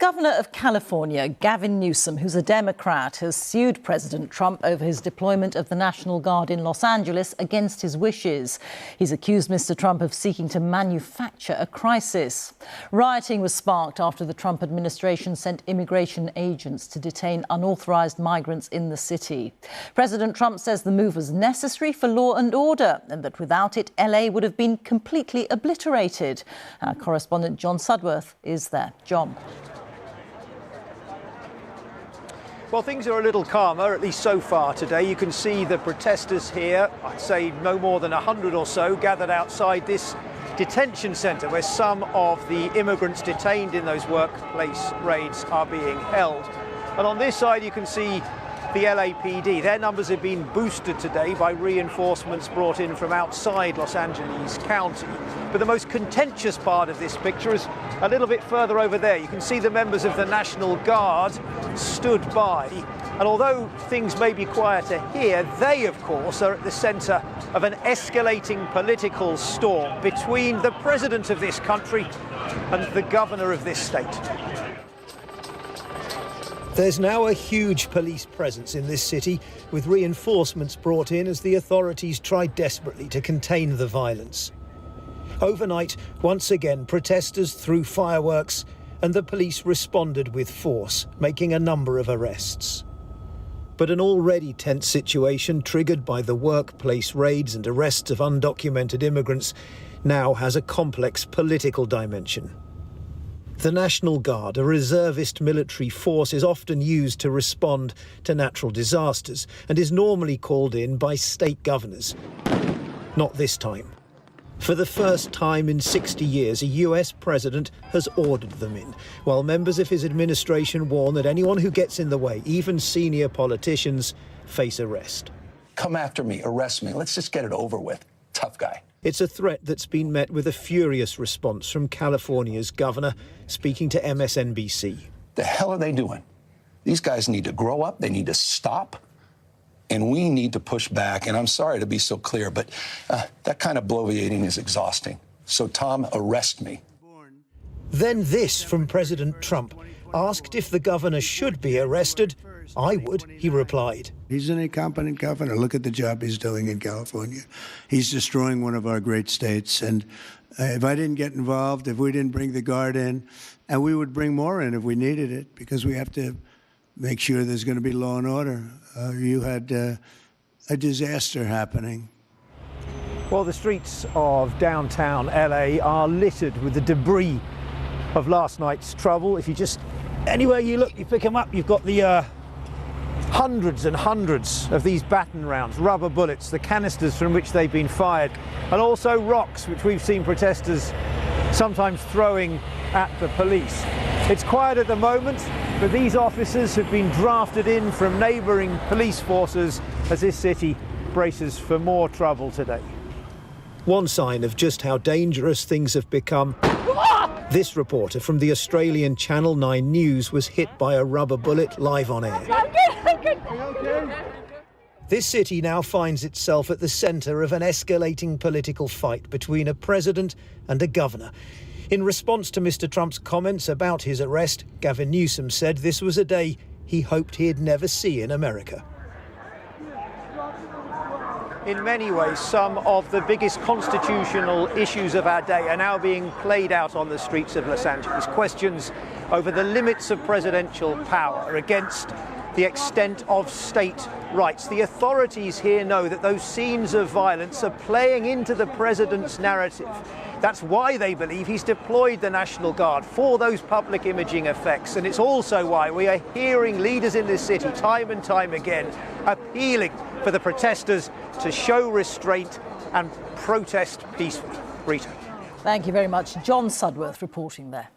Governor of California, Gavin Newsom, who's a Democrat, has sued President Trump over his deployment of the National Guard in Los Angeles against his wishes. He's accused Mr. Trump of seeking to manufacture a crisis. Rioting was sparked after the Trump administration sent immigration agents to detain unauthorized migrants in the city. President Trump says the move was necessary for law and order and that without it, LA would have been completely obliterated. Our correspondent John Sudworth is there. John. Well, things are a little calmer, at least so far today. You can see the protesters here, I'd say no more than 100 or so, gathered outside this detention centre where some of the immigrants detained in those workplace raids are being held. And on this side, you can see the LAPD. Their numbers have been boosted today by reinforcements brought in from outside Los Angeles County. But the most contentious part of this picture is a little bit further over there. You can see the members of the National Guard stood by. And although things may be quieter here, they, of course, are at the centre of an escalating political storm between the president of this country and the governor of this state. There's now a huge police presence in this city, with reinforcements brought in as the authorities try desperately to contain the violence. Overnight, once again, protesters threw fireworks and the police responded with force, making a number of arrests. But an already tense situation, triggered by the workplace raids and arrests of undocumented immigrants, now has a complex political dimension. The National Guard, a reservist military force, is often used to respond to natural disasters and is normally called in by state governors. Not this time. For the first time in 60 years, a US president has ordered them in, while members of his administration warn that anyone who gets in the way, even senior politicians, face arrest. Come after me, arrest me, let's just get it over with. Tough guy. It's a threat that's been met with a furious response from California's governor, speaking to MSNBC. The hell are they doing? These guys need to grow up, they need to stop, and we need to push back. And I'm sorry to be so clear, but that kind of bloviating is exhausting. So, Tom, arrest me. Then this from President Trump. Asked if the governor should be arrested, I would, he replied. He's an incompetent governor. Look at the job he's doing in California. He's destroying one of our great states. And if I didn't get involved, if we didn't bring the Guard in, and we would bring more in if we needed it, because we have to make sure there's going to be law and order. You had a disaster happening. Well, the streets of downtown LA are littered with the debris of last night's trouble. If you just, anywhere you look, you pick them up. You've got the hundreds and hundreds of these baton rounds, rubber bullets, the canisters from which they've been fired, and also rocks, which we've seen protesters sometimes throwing at the police. It's quiet at the moment, but these officers have been drafted in from neighbouring police forces as this city braces for more trouble today. One sign of just how dangerous things have become. This reporter from the Australian Channel 9 News was hit by a rubber bullet live on air. This city now finds itself at the centre of an escalating political fight between a president and a governor. In response to Mr. Trump's comments about his arrest, Gavin Newsom said this was a day he hoped he'd never see in America. In many ways, some of the biggest constitutional issues of our day are now being played out on the streets of Los Angeles. Questions over the limits of presidential power, against the extent of state rights. The authorities here know that those scenes of violence are playing into the president's narrative. That's why they believe he's deployed the National Guard, for those public imaging effects. And it's also why we are hearing leaders in this city time and time again appealing for the protesters to show restraint and protest peacefully. Rita. Thank you very much. John Sudworth reporting there.